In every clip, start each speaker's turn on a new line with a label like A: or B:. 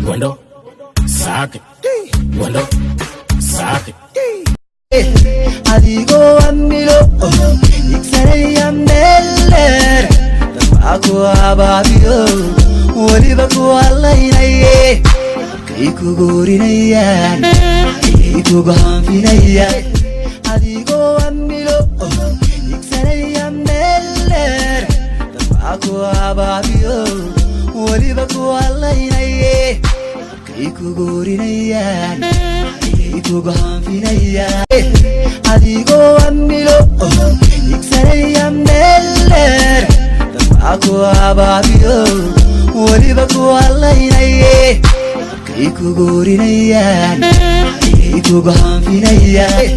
A: Guando, saque. Guando, saque.
B: Adigo amilo, iksareya meller. Tabaku ababiyo, walibaku alainaye. Iku gorinayan, iku gahanfinayan. Adigo amilo, iksareya meller. Tabaku ababiyo, walibaku alainaye. Iku gorinayan, iku gahanfinayan. Adigo amilo, iksareya meller. Tabaku ababiyo, walibaku alainaye. Iku gorinayan, iku gahanfinayan.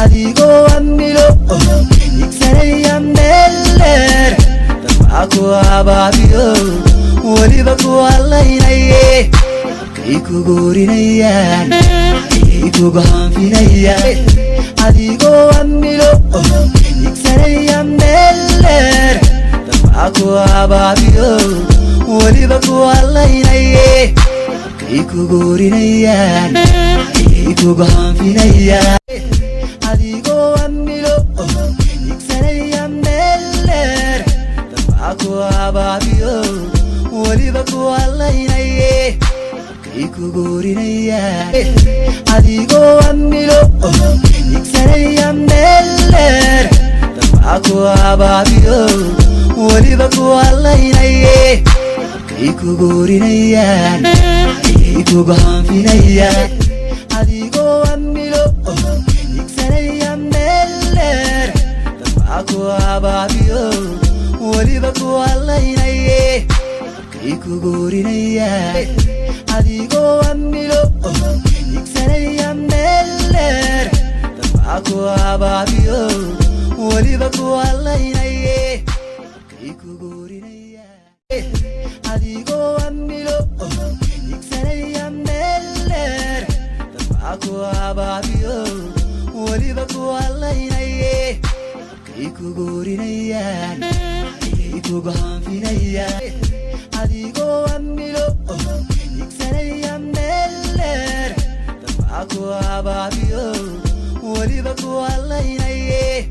B: Adigo amilo, iksareya meller. Tabaku ababiyo, walibaku alainaye. Iku gorinayan, iku gahanfinayan. Adigo amilo, iksareya meller. Tabaku ababiyo, walibaku alainaye. Iku gorinayan, iku gahanfinayan. Adigo amilo, iksareya meller. Tabaku ababiyo, walibaku alainaye. Iku gorinayan, adigo amilo, iksareya meller. Tabaku ababiyo, walibaku alainaye. Iku gorinayan, iku gahanfinayan. Adigo amilo, iksareya meller. Tabaku ababiyo, walibaku alainaye. Iku gorinayan, adigo amilo, iksareya meller. Tabaku ababiyo, walibaku alainaye. Iku gorinayan, adigo amilo, iksareya meller. Tabaku ababiyo, walibaku alainaye. Iku gorinayan, iku gahanfinayan. Adigo amilo, iksareya meller. Tabaku ababiyo, walibaku alainaye.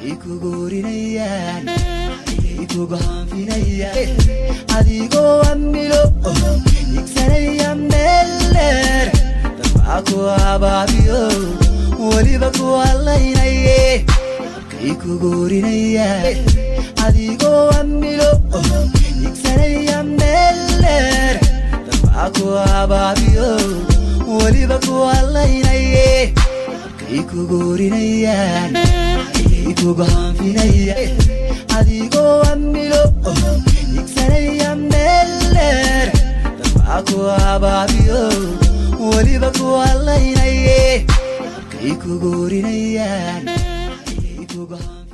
B: Iku gorinayan, iku gahanfinayan. Adigo amilo, iksareya meller. Tabaku ababiyo, walibaku alainaye. Iku gorinayan, adigo amilo, iksareya meller. Tabaku ababiyo, walibaku alainaye. Iku gorinayan, iku gahanfinayan. Adigo amilo, iksareya meller. Tabaku ababiyo, walibaku alainaye. Iku gorinayan, iku gahanfinayan.